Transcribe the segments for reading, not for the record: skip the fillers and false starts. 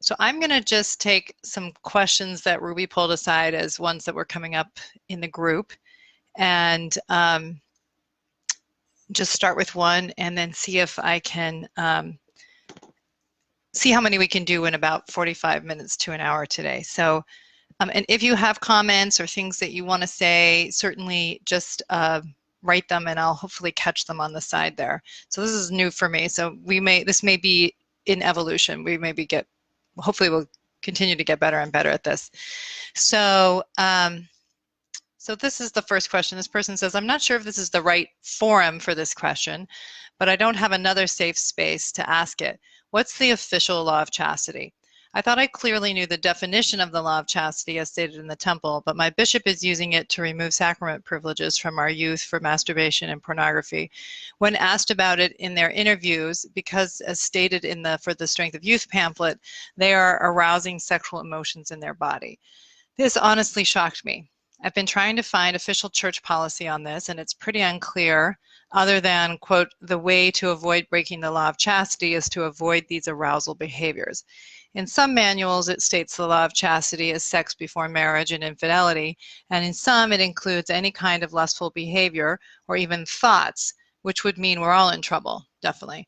So I'm going to just take some questions that Ruby pulled aside as ones that were coming up in the group, and just start with one and then see if I can see how many we can do in about 45 minutes to an hour today. So, and if you have comments or things that you want to say, certainly just write them and I'll hopefully catch them on the side there. So this is new for me. So this may be in evolution. We maybe hopefully we'll continue to get better and better at this. So, so this is the first question. This person says, I'm not sure if this is the right forum for this question, but I don't have another safe space to ask it. What's the official law of chastity? I thought I clearly knew the definition of the law of chastity as stated in the temple, but my bishop is using it to remove sacrament privileges from our youth for masturbation and pornography. When asked about it in their interviews, because as stated in the For the Strength of Youth pamphlet, they are arousing sexual emotions in their body. This honestly shocked me. I've been trying to find official church policy on this, and it's pretty unclear, other than, quote, the way to avoid breaking the law of chastity is to avoid these arousal behaviors. In some manuals, it states the law of chastity is sex before marriage and infidelity, and in some, it includes any kind of lustful behavior or even thoughts, which would mean we're all in trouble, definitely.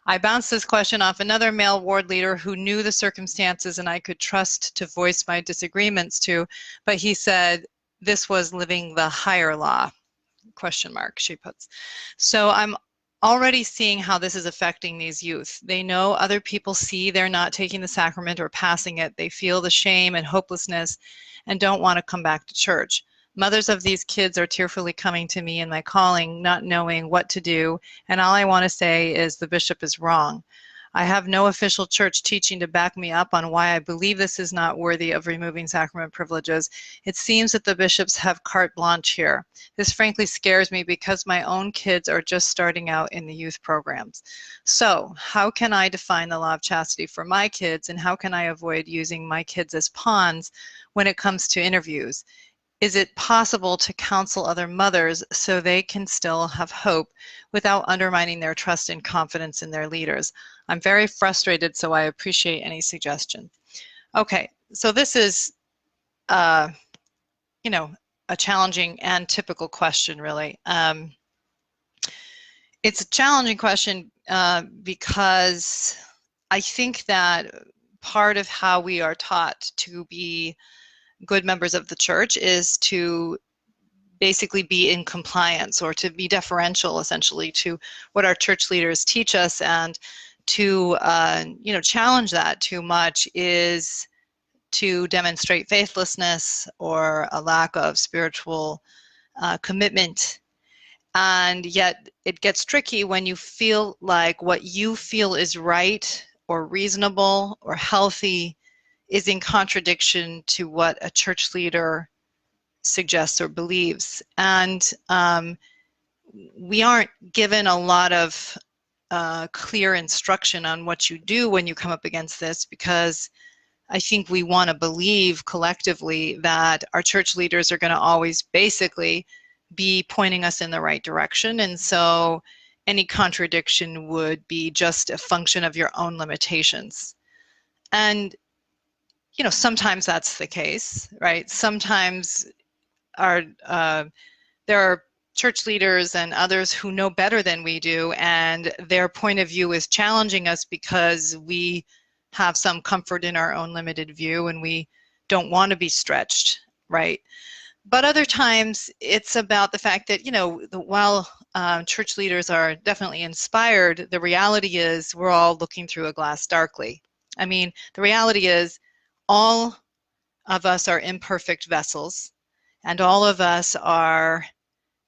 I bounced this question off another male ward leader who knew the circumstances and I could trust to voice my disagreements to, but he said this was living the higher law, question mark, she puts. So I'm already seeing how this is affecting these youth. They know other people see they're not taking the sacrament or passing it. They feel the shame and hopelessness and don't want to come back to church. Mothers of these kids are tearfully coming to me in my calling, not knowing what to do, and all I want to say is the bishop is wrong. I have no official church teaching to back me up on why I believe this is not worthy of removing sacrament privileges. It seems that the bishops have carte blanche here. This frankly scares me because my own kids are just starting out in the youth programs. So how can I define the law of chastity for my kids, and how can I avoid using my kids as pawns when it comes to interviews? Is it possible to counsel other mothers so they can still have hope without undermining their trust and confidence in their leaders? I'm very frustrated, so I appreciate any suggestion. Okay, so this is, you know, a challenging and typical question, really. It's a challenging question because I think that part of how we are taught to be good members of the church is to basically be in compliance or to be deferential essentially to what our church leaders teach us, and to you know, challenge that too much is to demonstrate faithlessness or a lack of spiritual commitment. And yet it gets tricky when you feel like what you feel is right or reasonable or healthy is in contradiction to what a church leader suggests or believes. And we aren't given a lot of clear instruction on what you do when you come up against this, because I think we want to believe collectively that our church leaders are going to always basically be pointing us in the right direction. And so any contradiction would be just a function of your own limitations. And you know, sometimes that's the case, right? Sometimes there are church leaders and others who know better than we do, and their point of view is challenging us because we have some comfort in our own limited view and we don't want to be stretched, right? But other times it's about the fact that, you know, while church leaders are definitely inspired, the reality is we're all looking through a glass darkly. I mean, the reality is all of us are imperfect vessels, and all of us are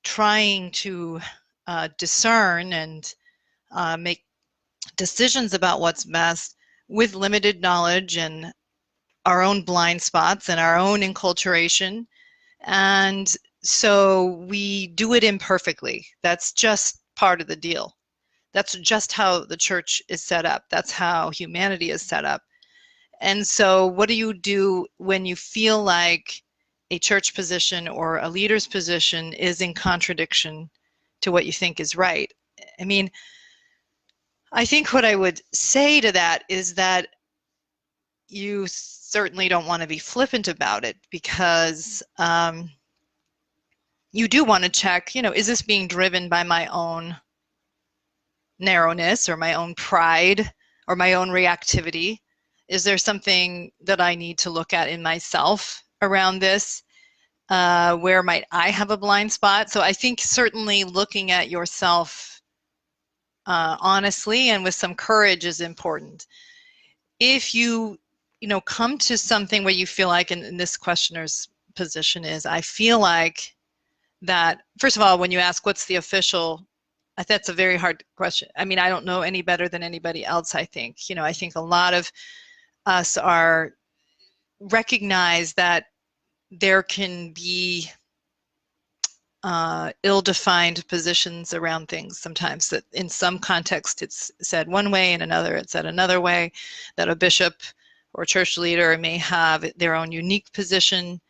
trying to discern and make decisions about what's best with limited knowledge and our own blind spots and our own enculturation. And so we do it imperfectly. That's just part of the deal. That's just how the church is set up. That's how humanity is set up. And so what do you do when you feel like a church position or a leader's position is in contradiction to what you think is right? I mean, I think what I would say to that is that you certainly don't want to be flippant about it, because you do want to check, is this being driven by my own narrowness or my own pride or my own reactivity? Is there something that I need to look at in myself around this? Where might I have a blind spot? So I think certainly looking at yourself honestly and with some courage is important. If you, come to something where you feel like, and this questioner's position is, I feel like that, first of all, when you ask what's the official, that's a very hard question. I mean, I don't know any better than anybody else, I think. I think a lot of us are recognize that there can be ill-defined positions around things sometimes, that in some context it's said one way, in another it's said another way, that a bishop or church leader may have their own unique position.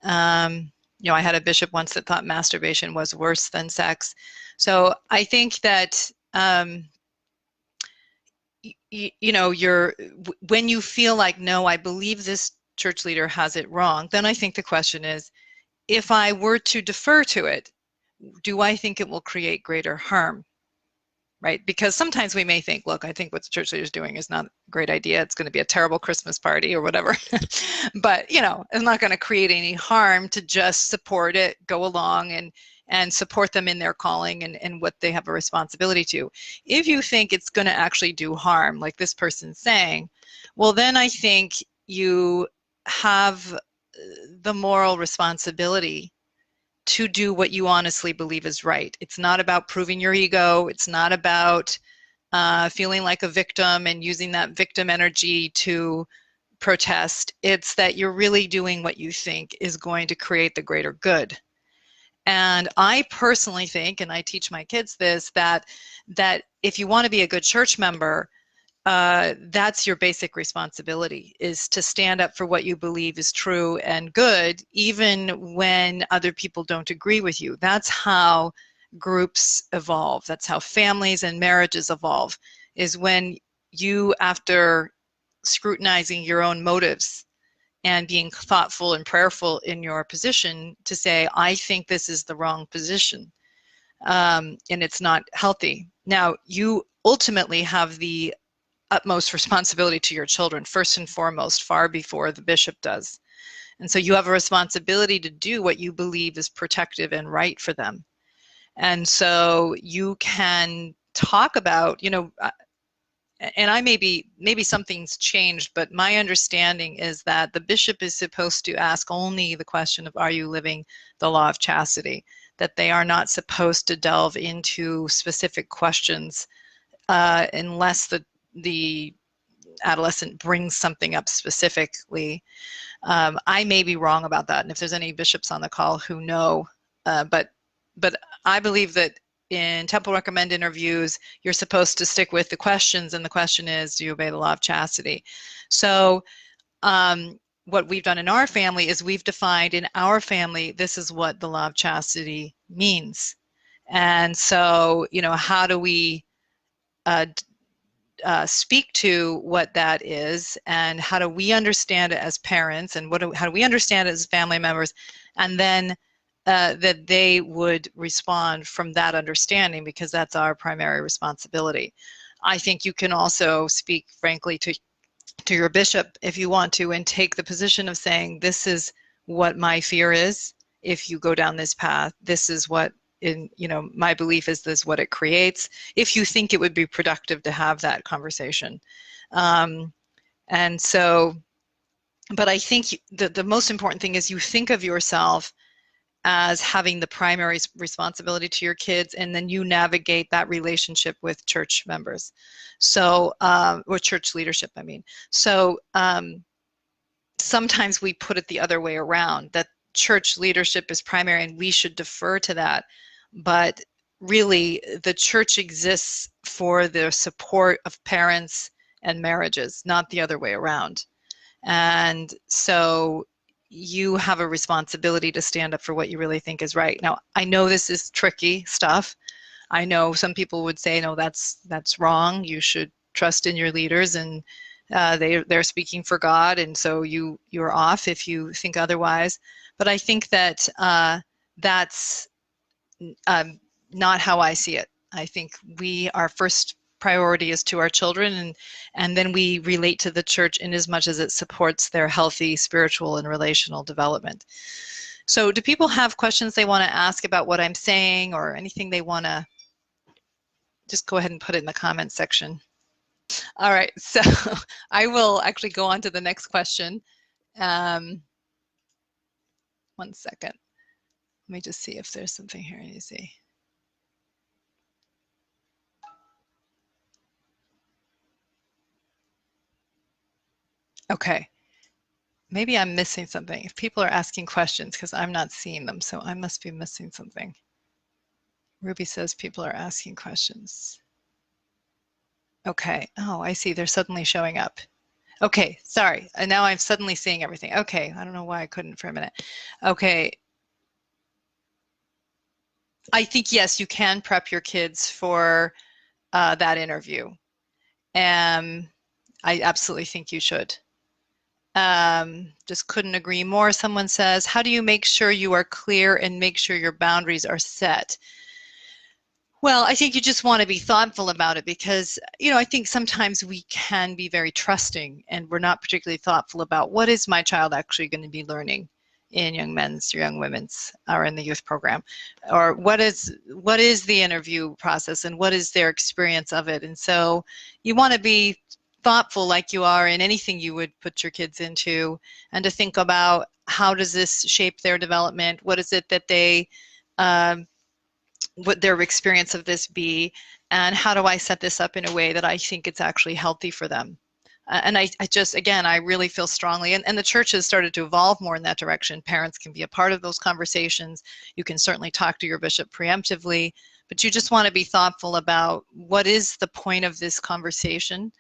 I had a bishop once that thought masturbation was worse than sex. So I think that when you feel like, no, I believe this church leader has it wrong, then I think the question is, if I were to defer to it, do I think it will create greater harm? Right? Because sometimes we may think, look, I think what the church leader is doing is not a great idea. It's going to be a terrible Christmas party or whatever. But, it's not going to create any harm to just support it, go along and support them in their calling and what they have a responsibility to. If you think it's going to actually do harm, like this person's saying, well, then I think you have the moral responsibility to do what you honestly believe is right. It's not about proving your ego. It's not about feeling like a victim and using that victim energy to protest. It's that you're really doing what you think is going to create the greater good. And I personally think, and I teach my kids this, that if you want to be a good church member, that's your basic responsibility, is to stand up for what you believe is true and good, even when other people don't agree with you. That's how groups evolve. That's how families and marriages evolve, is when you, after scrutinizing your own motives and being thoughtful and prayerful in your position, to say, I think this is the wrong position, and it's not healthy. Now, you ultimately have the utmost responsibility to your children, first and foremost, far before the bishop does. And so you have a responsibility to do what you believe is protective and right for them. And so you can talk about, and maybe something's changed, but my understanding is that the bishop is supposed to ask only the question of, are you living the law of chastity? That they are not supposed to delve into specific questions unless the adolescent brings something up specifically. I may be wrong about that, and if there's any bishops on the call who know, but I believe that in Temple Recommend interviews, you're supposed to stick with the questions, and the question is, do you obey the law of chastity? So what we've done in our family is we've defined in our family, this is what the law of chastity means. And so, how do we speak to what that is, and how do we understand it as parents, and how do we understand it as family members, and then that they would respond from that understanding, because that's our primary responsibility. I think you can also speak frankly to your bishop if you want to, and take the position of saying, this is what my fear is if you go down this path. This is what, my belief is, this what it creates, if you think it would be productive to have that conversation. And so, but I think the most important thing is you think of yourself as having the primary responsibility to your kids, and then you navigate that relationship with church members. So, or church leadership, I mean. So sometimes we put it the other way around, that church leadership is primary and we should defer to that. But really, the church exists for the support of parents and marriages, not the other way around. And so you have a responsibility to stand up for what you really think is right. Now, I know this is tricky stuff. I know some people would say, no, that's wrong. You should trust in your leaders and They're speaking for God, and so you're off if you think otherwise. But I think that that's not how I see it. I think our first priority is to our children, and then we relate to the church in as much as it supports their healthy spiritual and relational development. So do people have questions they want to ask about what I'm saying, or anything they want to just go ahead and put it in the comments section? All right, so I will actually go on to the next question. 1 second. Let me just see if there's something here you see. Okay. Maybe I'm missing something. If people are asking questions, because I'm not seeing them, so I must be missing something. Ruby says people are asking questions. Okay. Oh, I see. They're suddenly showing up. Okay. Sorry. And now I'm suddenly seeing everything. Okay. I don't know why I couldn't for a minute. Okay. I think, yes, you can prep your kids for that interview. I absolutely think you should. Just couldn't agree more. Someone says, how do you make sure you are clear and make sure your boundaries are set? Well, I think you just want to be thoughtful about it because, I think sometimes we can be very trusting and we're not particularly thoughtful about what is my child actually going to be learning in young men's or young women's or in the youth program, or what is the interview process and what is their experience of it. And so you want to be thoughtful like you are in anything you would put your kids into, and to think about how does this shape their development, what is it that they what their experience of this be, and how do I set this up in a way that I think it's actually healthy for them. And I just, again, I really feel strongly, and the church has started to evolve more in that direction. Parents can be a part of those conversations. You can certainly talk to your bishop preemptively, but you just want to be thoughtful about what is the point of this conversation,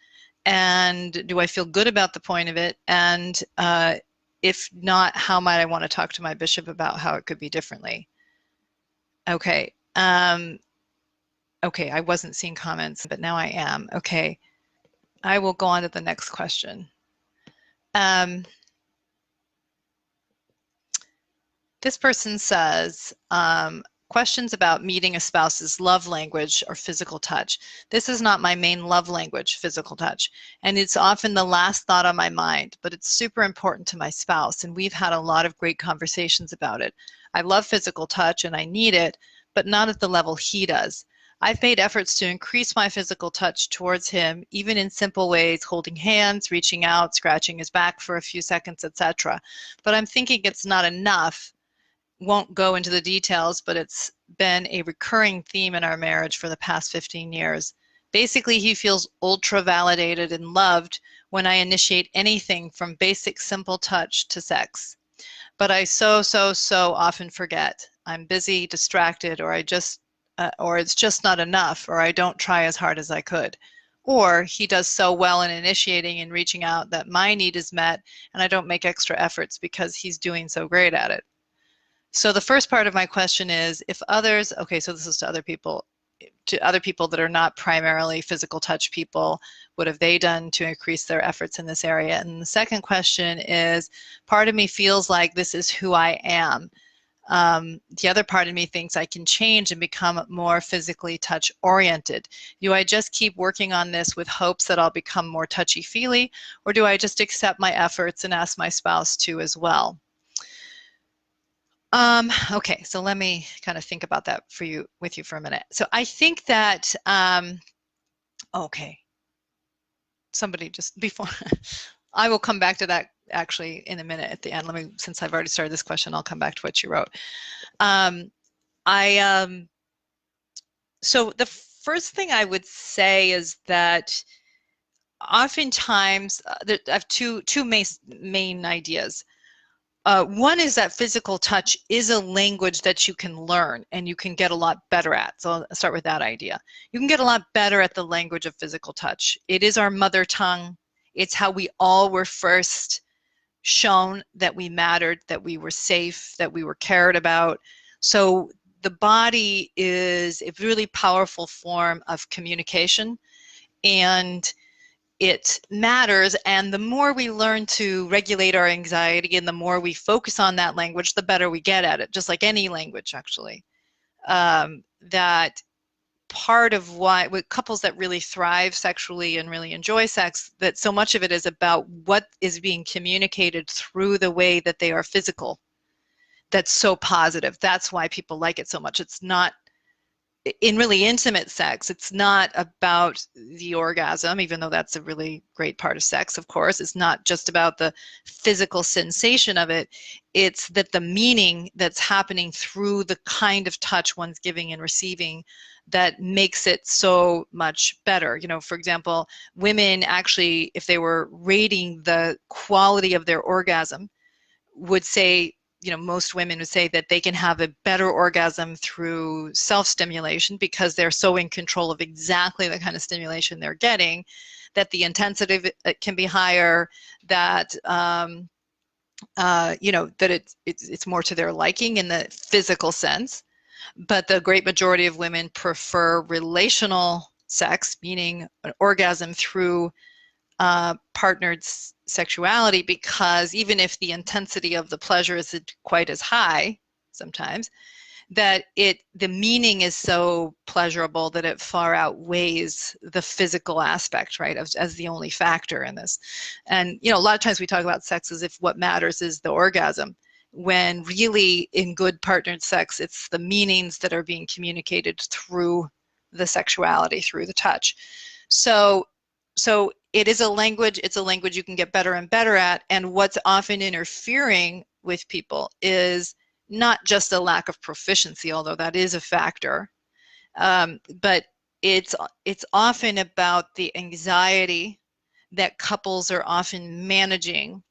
and do I feel good about the point of it, and if not, how might I want to talk to my bishop about how it could be differently. Okay. Okay, I wasn't seeing comments, but now I am. Okay, I will go on to the next question. This person says, questions about meeting a spouse's love language or physical touch. This is not my main love language, physical touch, and it's often the last thought on my mind, but it's super important to my spouse, and we've had a lot of great conversations about it. I love physical touch and I need it, but not at the level he does. I've made efforts to increase my physical touch towards him, even in simple ways, holding hands, reaching out, scratching his back for a few seconds, etc. But I'm thinking it's not enough. Won't go into the details, but it's been a recurring theme in our marriage for the past 15 years. Basically, he feels ultra validated and loved when I initiate anything from basic simple touch to sex. But I so often forget. I'm busy, distracted, or or it's just not enough, or I don't try as hard as I could. Or he does so well in initiating and reaching out that my need is met and I don't make extra efforts because he's doing so great at it. So the first part of my question is, if others, okay, so this is to other people that are not primarily physical touch people, what have they done to increase their efforts in this area? And the second question is, part of me feels like this is who I am. The other part of me thinks I can change and become more physically touch oriented. Do I just keep working on this with hopes that I'll become more touchy-feely, or do I just accept my efforts and ask my spouse to as well? Okay, so let me kind of think about that with you for a minute. So I think that, okay, somebody just before, I will come back to that actually in a minute at the end. Since I've already started this question, I'll come back to what you wrote. So the first thing I would say is that oftentimes, I have two main ideas. One is that physical touch is a language that you can learn and you can get a lot better at. So I'll start with that idea. You can get a lot better at the language of physical touch. It is our mother tongue. It's how we all were first shown that we mattered, that we were safe, that we were cared about. So the body is a really powerful form of communication, and it matters. And the more we learn to regulate our anxiety and the more we focus on that language, the better we get at it, just like any language, actually. That part of why with couples that really thrive sexually and really enjoy sex, that so much of it is about what is being communicated through the way that they are physical. That's so positive. That's why people like it so much. It's not, in really intimate sex, it's not about the orgasm, even though that's a really great part of sex, of course. It's not just about the physical sensation of it. It's that the meaning that's happening through the kind of touch one's giving and receiving that makes it so much better. You know, for example, women actually, if they were rating the quality of their orgasm, would say, you know, most women would say that they can have a better orgasm through self-stimulation because they're so in control of exactly the kind of stimulation they're getting, that the intensity of it can be higher, that you know, that it's more to their liking in the physical sense. But the great majority of women prefer relational sex, meaning an orgasm through partnered sexuality, because even if the intensity of the pleasure isn't quite as high sometimes, that the meaning is so pleasurable that it far outweighs the physical aspect, right, as the only factor in this. And you know, a lot of times we talk about sex as if what matters is the orgasm, when really in good partnered sex, it's the meanings that are being communicated through the sexuality, through the touch. So it is a language, it's a language you can get better and better at, and what's often interfering with people is not just a lack of proficiency, although that is a factor, but it's often about the anxiety that couples are often managing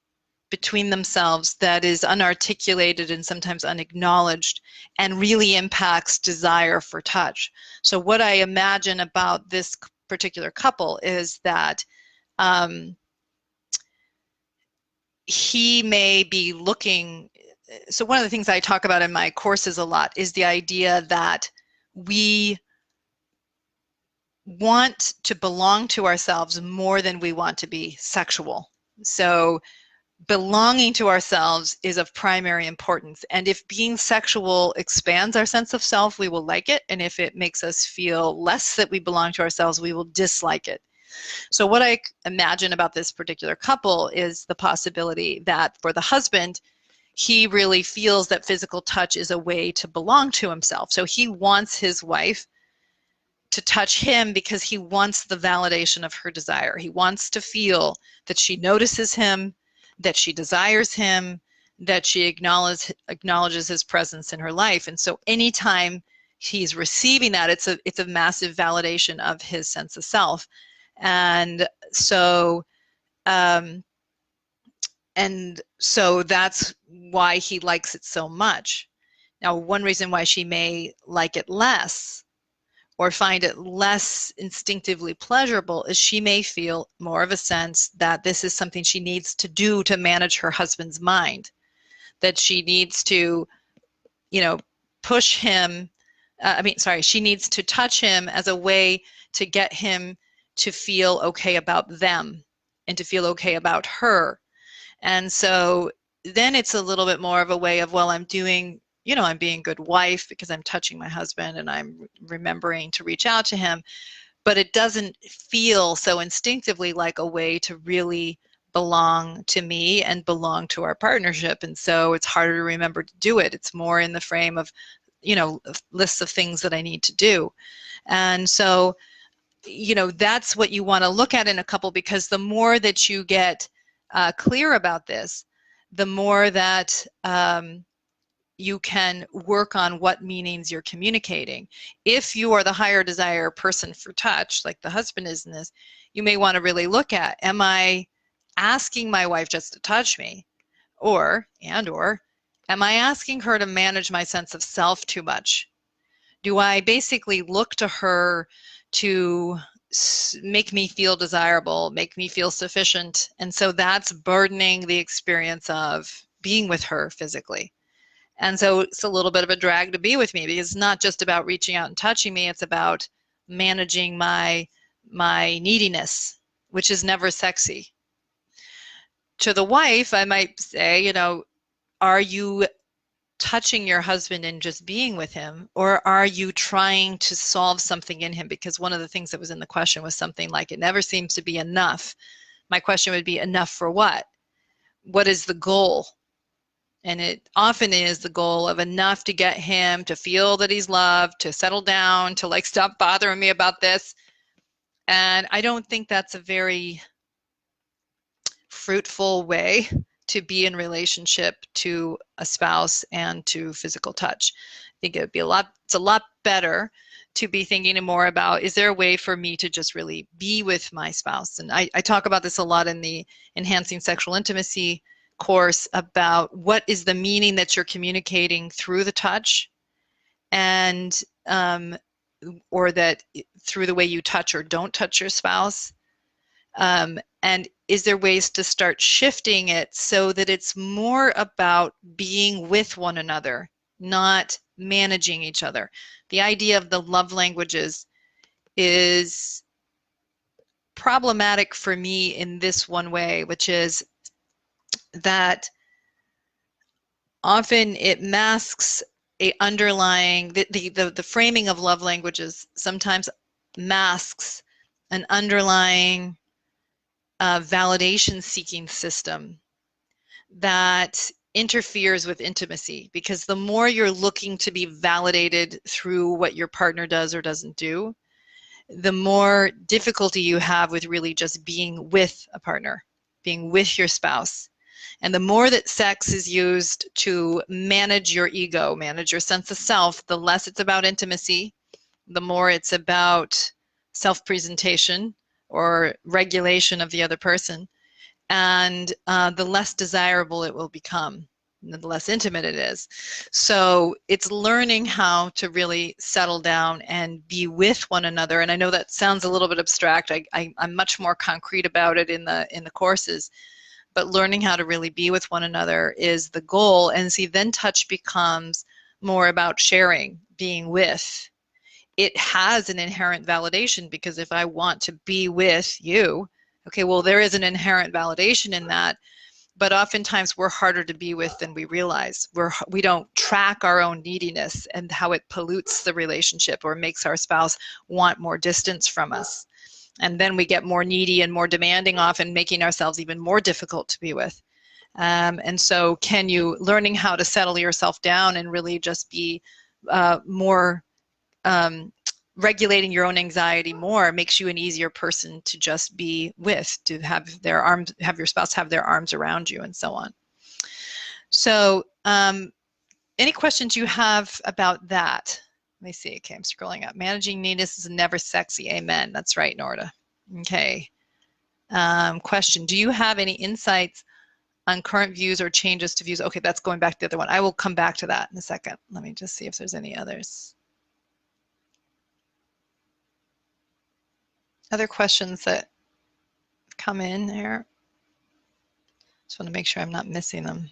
between themselves that is unarticulated and sometimes unacknowledged, and really impacts desire for touch. So what I imagine about this particular couple is that he may be looking, so one of the things I talk about in my courses a lot is the idea that we want to belong to ourselves more than we want to be sexual. So belonging to ourselves is of primary importance. And if being sexual expands our sense of self, we will like it. And if it makes us feel less that we belong to ourselves, we will dislike it. So what I imagine about this particular couple is the possibility that for the husband, he really feels that physical touch is a way to belong to himself. So he wants his wife to touch him because he wants the validation of her desire. He wants to feel that she notices him, that she desires him, that she acknowledges his presence in her life. And so anytime he's receiving that, it's a massive validation of his sense of self. And so that's why he likes it so much. Now, one reason why she may like it less or find it less instinctively pleasurable is she may feel more of a sense that this is something she needs to do to manage her husband's mind, that she needs to, you know, push him, she needs to touch him as a way to get him to feel okay about them and to feel okay about her. And so then it's a little bit more of a way of, well, I'm doing, you know, I'm being a good wife because I'm touching my husband and I'm remembering to reach out to him, but it doesn't feel so instinctively like a way to really belong to me and belong to our partnership. And so it's harder to remember to do it. It's more in the frame of, you know, lists of things that I need to do. And so, you know, that's what you want to look at in a couple, because the more that you get clear about this, the more that you can work on what meanings you're communicating. If you are the higher desire person for touch, like the husband is in this, you may want to really look at, am I asking my wife just to touch me? Or am I asking her to manage my sense of self too much? Do I basically look to her to make me feel desirable, make me feel sufficient? And so that's burdening the experience of being with her physically. And so it's a little bit of a drag to be with me, because it's not just about reaching out and touching me, it's about managing my neediness which is never sexy. To the wife, I might say, you know, are you touching your husband and just being with him, or are you trying to solve something in him? Because one of the things that was in the question was something like, it never seems to be enough. My question would be, enough for what? What is the goal? And it often is the goal of enough to get him to feel that he's loved, to settle down, to like, stop bothering me about this. And I don't think that's a very fruitful way to be in relationship to a spouse and to physical touch. I think it would be it's a lot better to be thinking more about, is there a way for me to just really be with my spouse? And I talk about this a lot in the Enhancing Sexual Intimacy course, about what is the meaning that you're communicating through the touch, and or that through the way you touch or don't touch your spouse. And is there ways to start shifting it so that it's more about being with one another, not managing each other? The idea of the love languages is problematic for me in this one way, which is that often it masks a underlying, the framing of love languages sometimes masks an underlying validation-seeking system that interferes with intimacy, because the more you're looking to be validated through what your partner does or doesn't do, the more difficulty you have with really just being with a partner, being with your spouse. And the more that sex is used to manage your ego, manage your sense of self, the less it's about intimacy, the more it's about self-presentation or regulation of the other person, and the less desirable it will become, the less intimate it is. So it's learning how to really settle down and be with one another. And I know that sounds a little bit abstract. I'm much more concrete about it in the courses, but learning how to really be with one another is the goal. And see, then touch becomes more about sharing, being with. It has an inherent validation, because if I want to be with you, okay, well, there is an inherent validation in that, but oftentimes we're harder to be with than we realize. We don't track our own neediness and how it pollutes the relationship or makes our spouse want more distance from us. And then we get more needy and more demanding, often making ourselves even more difficult to be with. And so learning how to settle yourself down and really just be more regulating your own anxiety more makes you an easier person to just be with, to have your spouse have their arms around you, and so on. So any questions you have about that? Let me see. Okay, I'm scrolling up. Managing neediness is never sexy. Amen. That's right, Norda. Okay. Question: do you have any insights on current views or changes to views? Okay, that's going back to the other one. I will come back to that in a second. Let me just see if there's any others. Other questions that come in there? Just want to make sure I'm not missing them.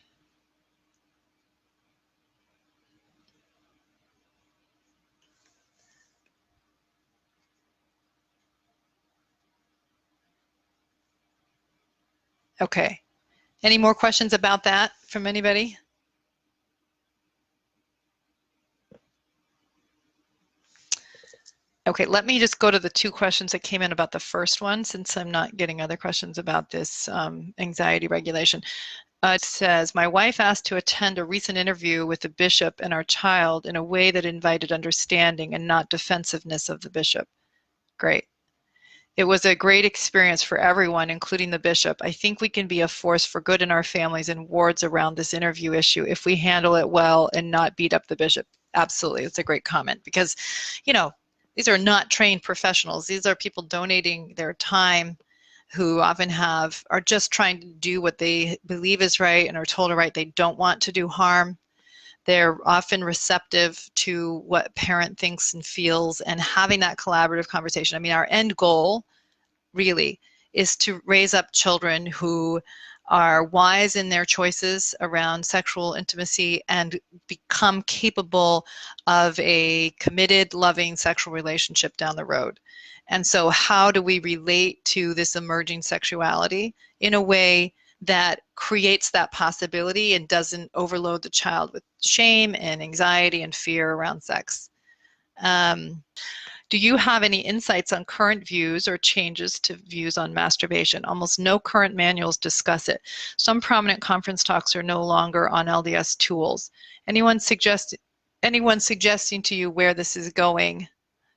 Okay. Any more questions about that from anybody? Okay, let me just go to the two questions that came in about the first one, since I'm not getting other questions about this anxiety regulation. It says, my wife asked to attend a recent interview with the bishop and our child in a way that invited understanding and not defensiveness of the bishop. Great. It was a great experience for everyone, including the bishop. I think we can be a force for good in our families and wards around this interview issue if we handle it well and not beat up the bishop. Absolutely, it's a great comment, because, you know, these are not trained professionals. These are people donating their time, who often are just trying to do what they believe is right and are told are right. They don't want to do harm. They're often receptive to what a parent thinks and feels, and having that collaborative conversation. I mean, our end goal really is to raise up children who are wise in their choices around sexual intimacy and become capable of a committed, loving sexual relationship down the road. And so how do we relate to this emerging sexuality in a way that creates that possibility and doesn't overload the child with shame and anxiety and fear around sex? Do you have any insights on current views or changes to views on masturbation? Almost no current manuals discuss it. Some prominent conference talks are no longer on LDS tools. Anyone suggesting to you where this is going?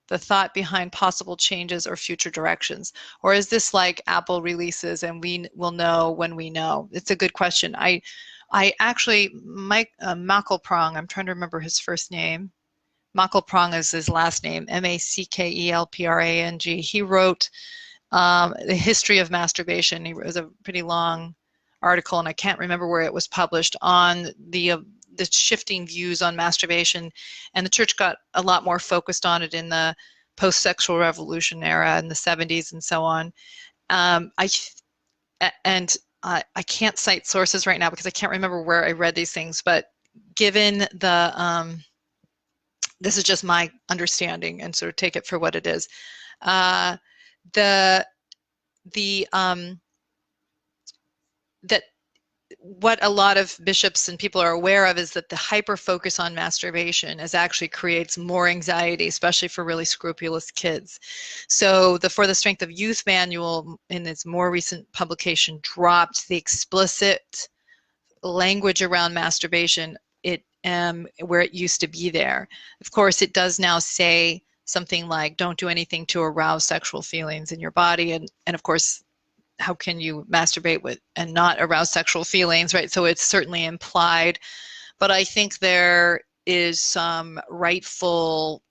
The thought behind possible changes or future directions? Or is this like Apple releases and we will know when we know? It's a good question. I actually, Mike Mackelprong, I'm trying to remember his first name. Mackelprong is his last name, Mackelprang. He wrote the history of masturbation. It was a pretty long article, and I can't remember where it was published, on the shifting views on masturbation. And the church got a lot more focused on it in the post-sexual revolution era in the 70s and so on. I can't cite sources right now because I can't remember where I read these things, but given the this is just my understanding, and sort of take it for what it is. That what a lot of bishops and people are aware of is that the hyper focus on masturbation actually creates more anxiety, especially for really scrupulous kids. So the For the Strength of Youth manual in its more recent publication dropped the explicit language around masturbation where it used to be there. Of course, it does now say something like, don't do anything to arouse sexual feelings in your body. And of course, how can you masturbate with and not arouse sexual feelings, right? So it's certainly implied. But I think there is some rightful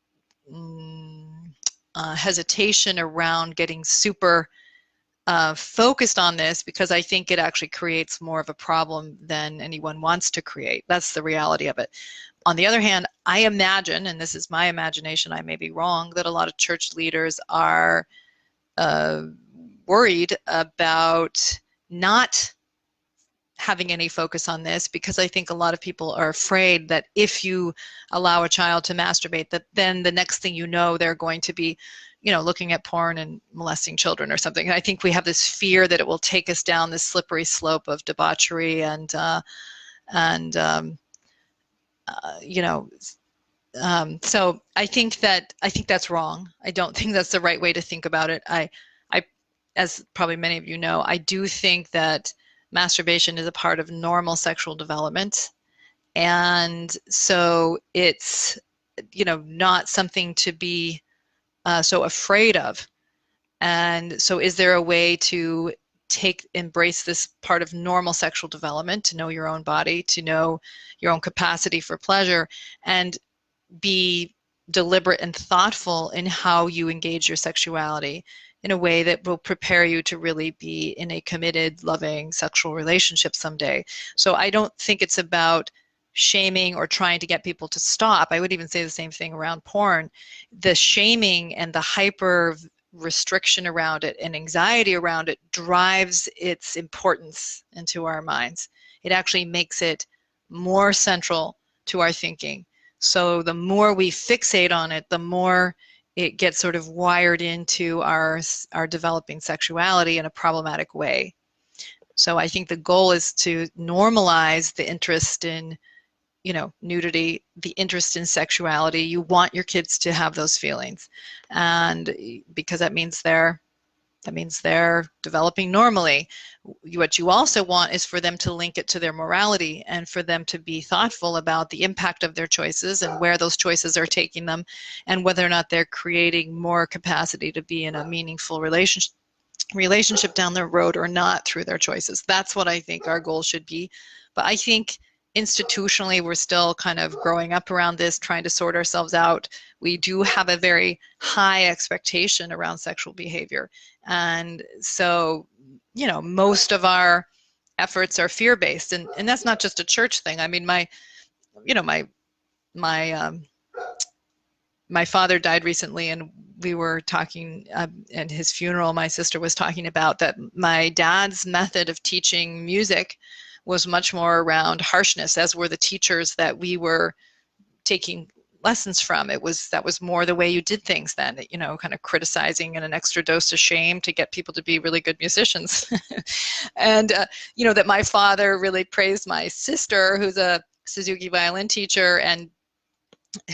hesitation around getting super focused on this, because I think it actually creates more of a problem than anyone wants to create. That's the reality of it. On the other hand, I imagine, and this is my imagination, I may be wrong, that a lot of church leaders are worried about not having any focus on this, because I think a lot of people are afraid that if you allow a child to masturbate, that then the next thing you know, they're going to be, you know, looking at porn and molesting children or something. And I think we have this fear that it will take us down this slippery slope of debauchery and you know, so I think that's wrong. I don't think that's the right way to think about it. I, as probably many of you know, I do think that masturbation is a part of normal sexual development, and so it's, you know, not something to be so afraid of. And so is there a way to embrace this part of normal sexual development, to know your own body, to know your own capacity for pleasure, and be deliberate and thoughtful in how you engage your sexuality in a way that will prepare you to really be in a committed, loving sexual relationship someday? So I don't think it's about shaming or trying to get people to stop. I would even say the same thing around porn. The shaming and the hyper restriction around it and anxiety around it drives its importance into our minds. It actually makes it more central to our thinking. So the more we fixate on it, the more it gets sort of wired into our developing sexuality in a problematic way. So I think the goal is to normalize the interest in, you know, nudity, the interest in sexuality. You want your kids to have those feelings, and because that means they're developing normally. What you also want is for them to link it to their morality, and for them to be thoughtful about the impact of their choices and where those choices are taking them, and whether or not they're creating more capacity to be in a meaningful relationship down the road or not through their choices. That's what I think our goal should be. But I think institutionally we're still kind of growing up around this, trying to sort ourselves out. We do have a very high expectation around sexual behavior, and so, you know, most of our efforts are fear-based, and that's not just a church thing. I mean, my my father died recently, and we were talking at his funeral, my sister was talking about that my dad's method of teaching music was much more around harshness, as were the teachers that we were taking lessons from. That was more the way you did things then, you know, kind of criticizing and an extra dose of shame to get people to be really good musicians. And, you know, that my father really praised my sister, who's a Suzuki violin teacher and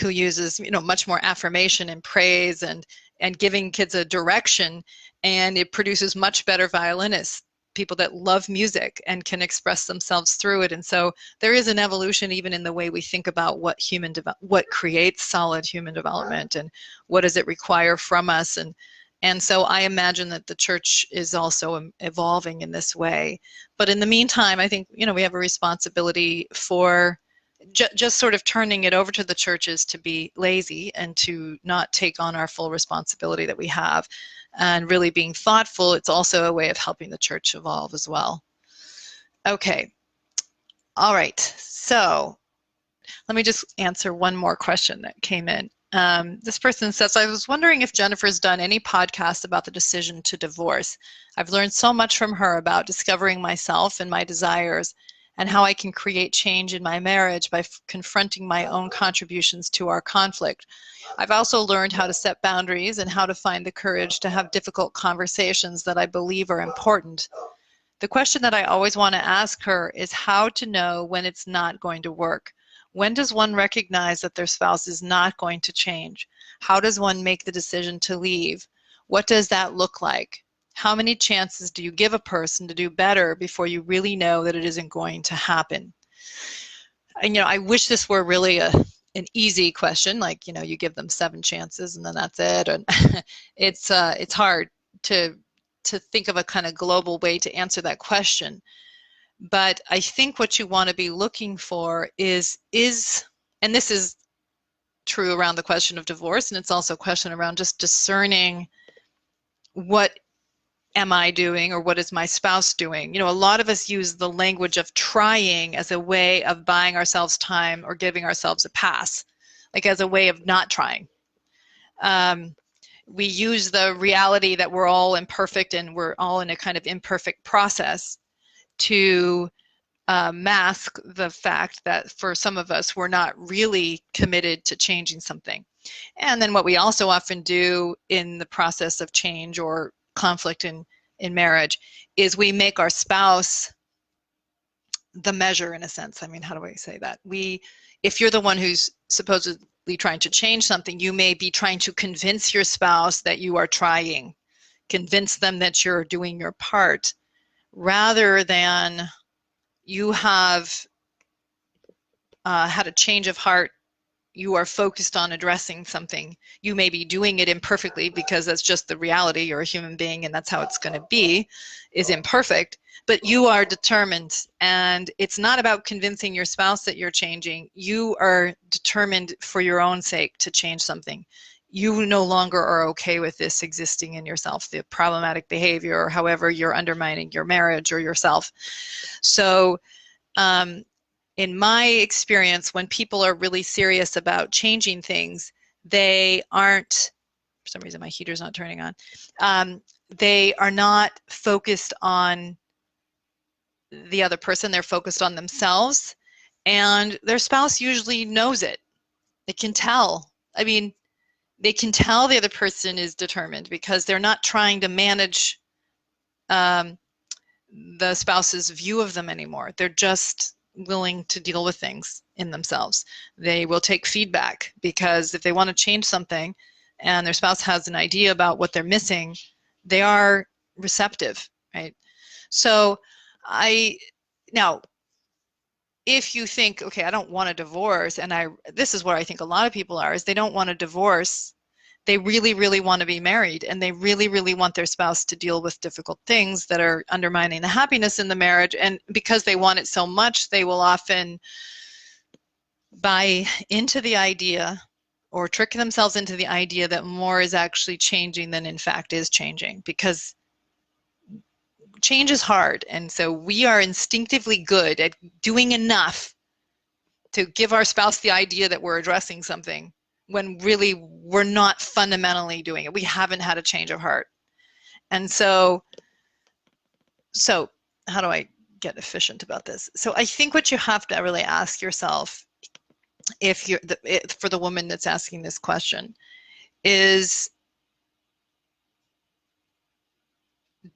who uses, you know, much more affirmation and praise and giving kids a direction, and it produces much better violinists, people that love music and can express themselves through it. And so there is an evolution even in the way we think about what what creates solid human development and what does it require from us. And so I imagine that the church is also evolving in this way. But in the meantime, I think, you know, we have a responsibility for just sort of turning it over to the churches to be lazy and to not take on our full responsibility that we have, and really being thoughtful. It's also a way of helping the church evolve as well. Okay, all right, so let me just answer one more question that came in. This person says, I was wondering if Jennifer's done any podcasts about the decision to divorce. I've learned so much from her about discovering myself and my desires, and how I can create change in my marriage by confronting my own contributions to our conflict. I've also learned how to set boundaries and how to find the courage to have difficult conversations that I believe are important. The question that I always want to ask her is how to know when it's not going to work. When does one recognize that their spouse is not going to change? How does one make the decision to leave? What does that look like? How many chances do you give a person to do better before you really know that it isn't going to happen? And, you know, I wish this were really an easy question, like, you know, you give them 7 chances and then that's it. And it's hard to think of a kind of global way to answer that question. But I think what you want to be looking for is, and this is true around the question of divorce, and it's also a question around just discerning what am I doing or what is my spouse doing? You know, a lot of us use the language of trying as a way of buying ourselves time or giving ourselves a pass, like as a way of not trying. We use the reality that we're all imperfect and we're all in a kind of imperfect process to mask the fact that for some of us, we're not really committed to changing something. And then what we also often do in the process of change or conflict in marriage is we make our spouse the measure, in a sense. I mean, how do I say that? If you're the one who's supposedly trying to change something, you may be trying to convince your spouse that you are trying, convince them that you're doing your part, rather than you have had a change of heart. You are focused on addressing something. You may be doing it imperfectly because that's just the reality. You're a human being and that's how it's going to be, is imperfect, but you are determined. And it's not about convincing your spouse that you're changing. You are determined for your own sake to change something. You no longer are okay with this existing in yourself, the problematic behavior, or however you're undermining your marriage or yourself. So, in my experience, when people are really serious about changing things, they aren't, for some reason my heater's not turning on, they are not focused on the other person, they're focused on themselves, and their spouse usually knows it. They can tell. I mean, they can tell the other person is determined because they're not trying to manage the spouse's view of them anymore. They're just willing to deal with things in themselves. They will take feedback because if they want to change something and their spouse has an idea about what they're missing, they are receptive, right? So now, if you think, okay, I don't want a divorce, and this is what I think a lot of people are, is they don't want a divorce. They really, really want to be married, and they really, really want their spouse to deal with difficult things that are undermining the happiness in the marriage. And because they want it so much, they will often buy into the idea or trick themselves into the idea that more is actually changing than in fact is changing, because change is hard. And so we are instinctively good at doing enough to give our spouse the idea that we're addressing something when really we're not fundamentally doing it. We haven't had a change of heart. And so how do I get efficient about this? So I think what you have to really ask yourself, if you're for the woman that's asking this question, is,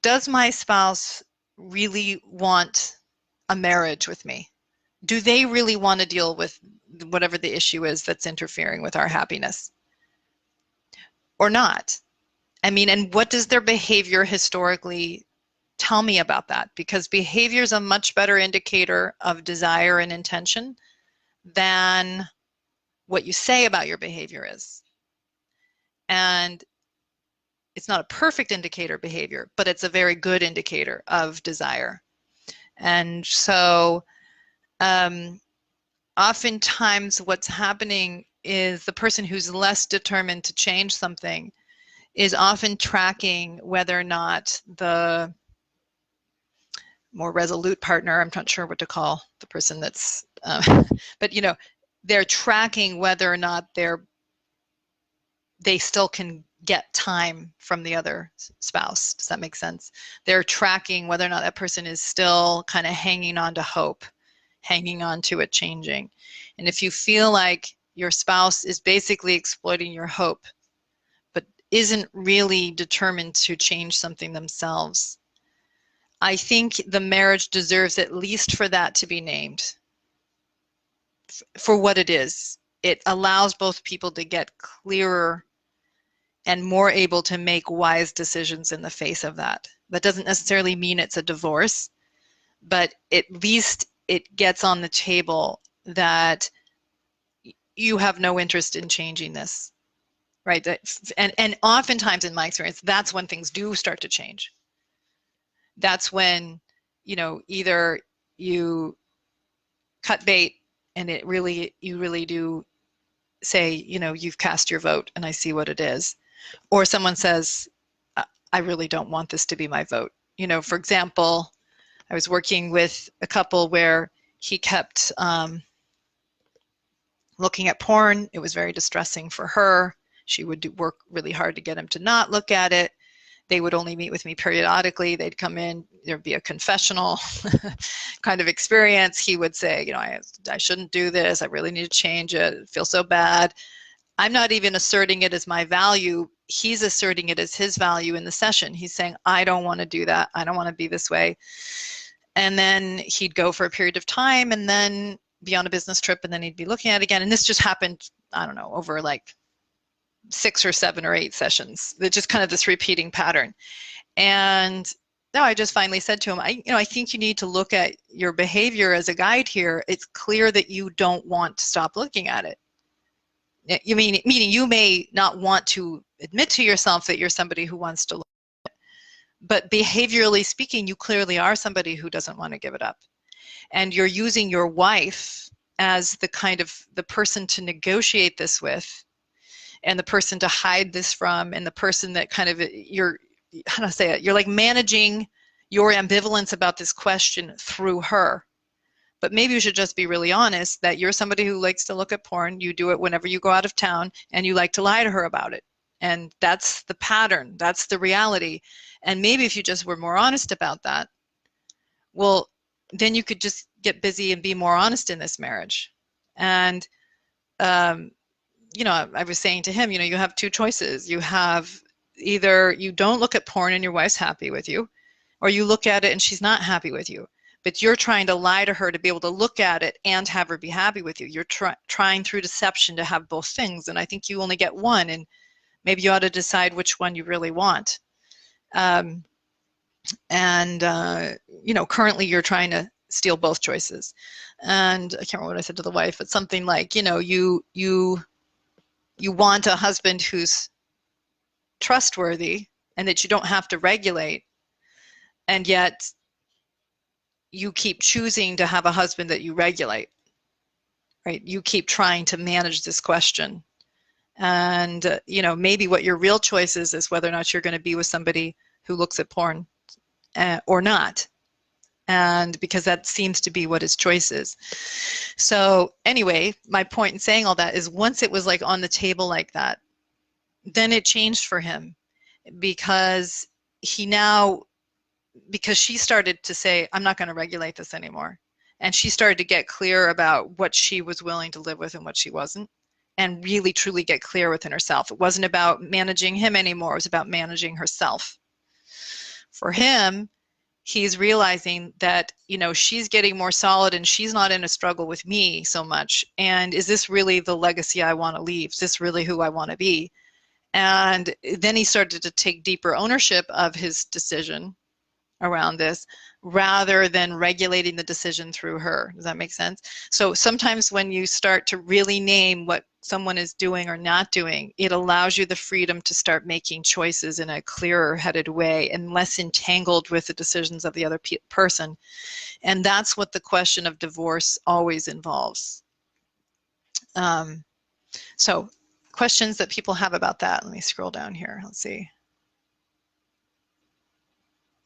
does my spouse really want a marriage with me? Do they really want to deal with whatever the issue is that's interfering with our happiness? Or not? I mean, and what does their behavior historically tell me about that? Because behavior is a much better indicator of desire and intention than what you say about your behavior is. And it's not a perfect indicator of behavior, but it's a very good indicator of desire. And so oftentimes what's happening is the person who's less determined to change something is often tracking whether or not the more resolute partner, I'm not sure what to call the person that's, but you know, they're tracking whether or not they still can get time from the other spouse. Does that make sense? They're tracking whether or not that person is still kind of hanging on to hope, hanging on to it changing. And if you feel like your spouse is basically exploiting your hope, but isn't really determined to change something themselves, I think the marriage deserves at least for that to be named for what it is. It allows both people to get clearer and more able to make wise decisions in the face of that. That doesn't necessarily mean it's a divorce, but at least it gets on the table that you have no interest in changing this, right? And oftentimes in my experience, that's when things do start to change. That's when, you know, either you cut bait and you really do say, you know, you've cast your vote and I see what it is. Or someone says, I really don't want this to be my vote. You know, for example, I was working with a couple where he kept looking at porn. It was very distressing for her. She would work really hard to get him to not look at it. They would only meet with me periodically. They'd come in, there'd be a confessional kind of experience. He would say, you know, I shouldn't do this. I really need to change it. I feel so bad. I'm not even asserting it as my value. He's asserting it as his value in the session. He's saying, I don't want to do that. I don't want to be this way. And then he'd go for a period of time and then be on a business trip and then he'd be looking at it again. And this just happened, I don't know, over like 6 or 7 or 8 sessions. It's just kind of this repeating pattern. And now I just finally said to him, I think you need to look at your behavior as a guide here. It's clear that you don't want to stop looking at it. Meaning you may not want to admit to yourself that you're somebody who wants to look at it, but behaviorally speaking, you clearly are somebody who doesn't want to give it up. And you're using your wife as the kind of the person to negotiate this with, and the person to hide this from, and the person that kind of how do I say it? You're like managing your ambivalence about this question through her. But maybe you should just be really honest that you're somebody who likes to look at porn. You do it whenever you go out of town, and you like to lie to her about it. And that's the pattern. That's the reality. And maybe if you just were more honest about that, well, then you could just get busy and be more honest in this marriage. And, you know, I was saying to him, you know, you have 2 choices. You have either you don't look at porn and your wife's happy with you, or you look at it and she's not happy with you. But you're trying to lie to her to be able to look at it and have her be happy with you. You're trying through deception to have both things. And I think you only get one, and maybe you ought to decide which one you really want. You know, currently you're trying to steal both choices. And I can't remember what I said to the wife, but something like, you know, you want a husband who's trustworthy and that you don't have to regulate, and yet you keep choosing to have a husband that you regulate, right? You keep trying to manage this question. And, you know, maybe what your real choice is whether or not you're going to be with somebody who looks at porn or not. and because that seems to be what his choice is. So anyway, my point in saying all that is once it was like on the table like that, then it changed for him because because she started to say, I'm not going to regulate this anymore. And she started to get clear about what she was willing to live with and what she wasn't, and really truly get clear within herself. It wasn't about managing him anymore. It was about managing herself. For him, he's realizing that, you know, she's getting more solid and she's not in a struggle with me so much. And is this really the legacy I want to leave? Is this really who I want to be? And then he started to take deeper ownership of his decision around this rather than regulating the decision through her. Does that make sense? So sometimes when you start to really name what someone is doing or not doing, it allows you the freedom to start making choices in a clearer headed way and less entangled with the decisions of the other person. And that's what the question of divorce always involves. So questions that people have about that. Let me scroll down here. Let's see.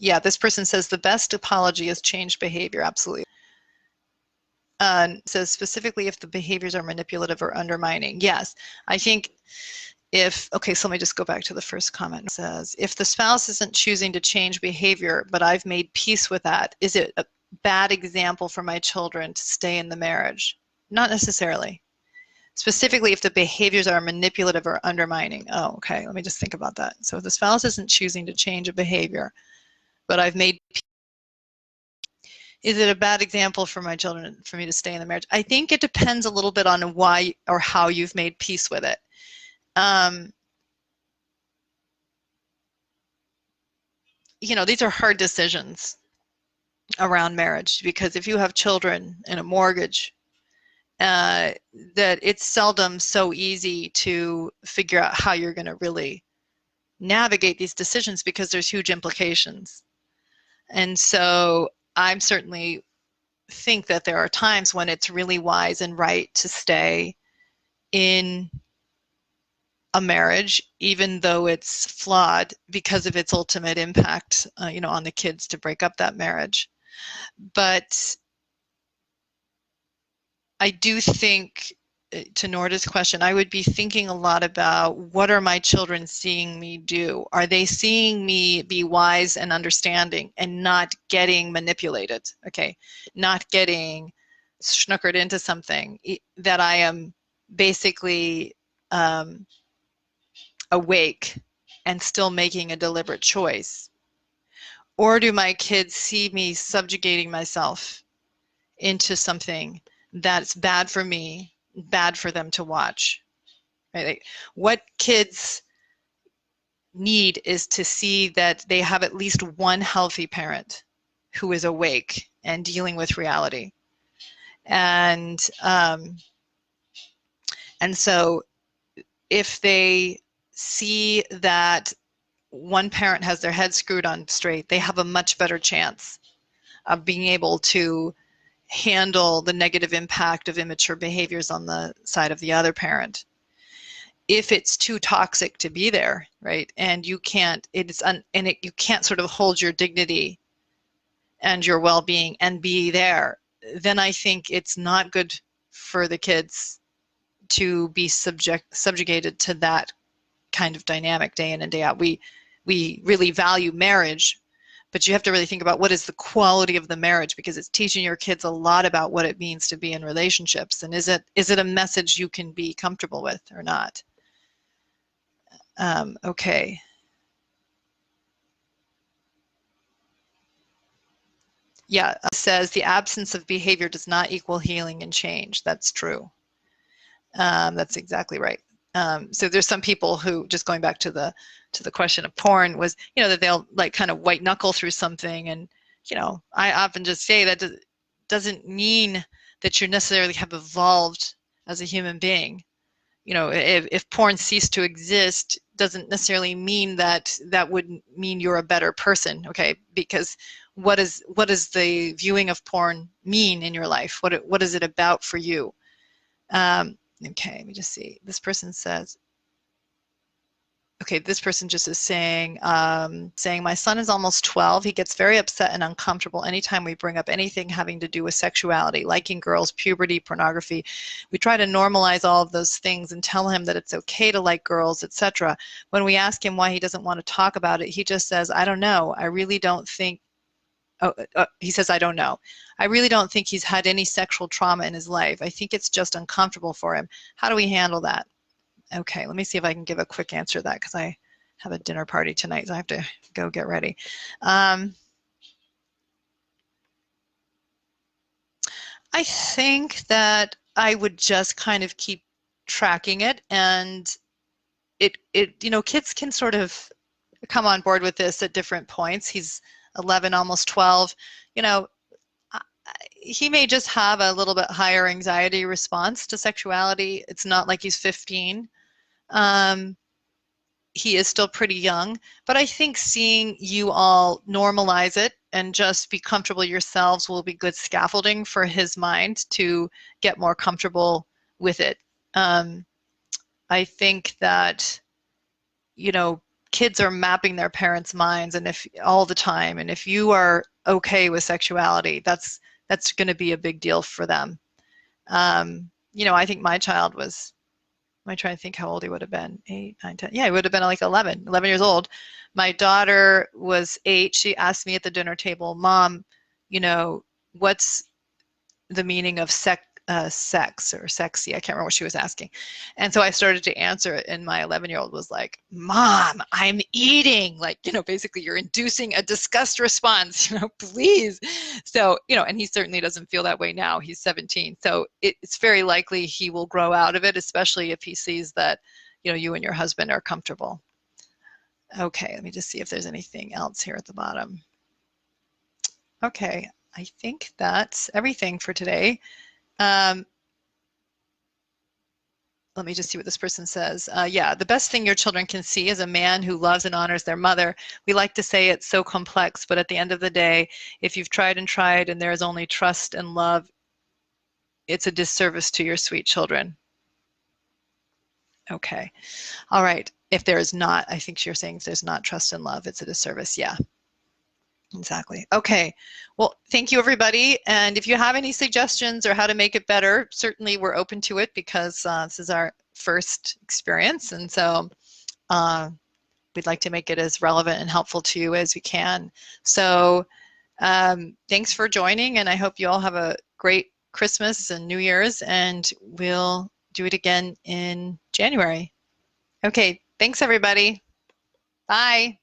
Yeah, this person says the best apology is changed behavior. Absolutely. Says specifically if the behaviors are manipulative or undermining. Yes, I think if, okay, so let me just go back to the first comment. It says, if the spouse isn't choosing to change behavior, but I've made peace with that, is it a bad example for my children to stay in the marriage? Not necessarily. Specifically if the behaviors are manipulative or undermining. Oh, okay, let me just think about that. So if the spouse isn't choosing to change a behavior, but I've made peace, is it a bad example for my children for me to stay in the marriage? I think it depends a little bit on why or how you've made peace with it. You know, these are hard decisions around marriage because if you have children and a mortgage, that it's seldom so easy to figure out how you're going to really navigate these decisions because there's huge implications. And so I'm certainly think that there are times when it's really wise and right to stay in a marriage, even though it's flawed because of its ultimate impact, you know, on the kids to break up that marriage. But I do think, to Norda's question, I would be thinking a lot about what are my children seeing me do? Are they seeing me be wise and understanding and not getting manipulated? Okay, not getting snookered into something that I am basically awake and still making a deliberate choice? Or do my kids see me subjugating myself into something that's bad for me, bad for them to watch? Right? Like, what kids need is to see that they have at least one healthy parent who is awake and dealing with reality. And so if they see that one parent has their head screwed on straight, they have a much better chance of being able to handle the negative impact of immature behaviors on the side of the other parent. If it's too toxic to be there, right, and you can't, you can't sort of hold your dignity and your well-being and be there, then I think it's not good for the kids to be subjugated to that kind of dynamic day in and day out. We really value marriage, but you have to really think about what is the quality of the marriage, because it's teaching your kids a lot about what it means to be in relationships, and is it a message you can be comfortable with or not? Okay. Yeah, it says the absence of behavior does not equal healing and change. That's true. That's exactly right. So there's some people who, just going back to the question of porn, was, you know, that they'll like kind of white knuckle through something, and, you know, I often just say that doesn't mean that you necessarily have evolved as a human being. You know, if porn ceased to exist, doesn't necessarily mean that would mean you're a better person, okay? Because what is the viewing of porn mean in your life? What is it about for you? Okay, let me just see. This person says, Okay, this person just is saying, my son is almost 12. He gets very upset and uncomfortable anytime we bring up anything having to do with sexuality, liking girls, puberty, pornography. We try to normalize all of those things and tell him that it's okay to like girls, etc. When we ask him why he doesn't want to talk about it, he just says, I don't know. I really don't think, he says, I don't know. I really don't think he's had any sexual trauma in his life. I think it's just uncomfortable for him. How do we handle that? Okay, let me see if I can give a quick answer to that because I have a dinner party tonight, so I have to go get ready. I think that I would just kind of keep tracking it, and kids can sort of come on board with this at different points. He's 11, almost 12. He may just have a little bit higher anxiety response to sexuality. It's not like he's 15. He is still pretty young, but I think seeing you all normalize it and just be comfortable yourselves will be good scaffolding for his mind to get more comfortable with it. I think that, kids are mapping their parents' minds and if all the time, and if you are okay with sexuality, that's going to be a big deal for them. I think my child was, I'm trying to think how old he would have been, 8, 9, 10. Yeah, he would have been like 11 years old. My daughter was 8. She asked me at the dinner table, Mom, what's the meaning of sex or sexy? I can't remember what she was asking. And so I started to answer it, and my 11-year-old was like, Mom, I'm eating. Like, basically you're inducing a disgust response, please. So, and he certainly doesn't feel that way now. He's 17. So it's very likely he will grow out of it, especially if he sees that, you and your husband are comfortable. Okay, let me just see if there's anything else here at the bottom. Okay, I think that's everything for today. Let me just see what this person says. Yeah, the best thing your children can see is a man who loves and honors their mother. We like to say it's so complex, but at the end of the day, if you've tried and there is only trust and love, it's a disservice to your sweet children. Okay. All right. If there is not, I think you're saying if there's not trust and love, it's a disservice. Yeah. Exactly. Okay. Well, thank you, everybody. And if you have any suggestions or how to make it better, certainly we're open to it because this is our first experience. And so we'd like to make it as relevant and helpful to you as we can. So thanks for joining, and I hope you all have a great Christmas and New Year's, and we'll do it again in January. Okay. Thanks, everybody. Bye.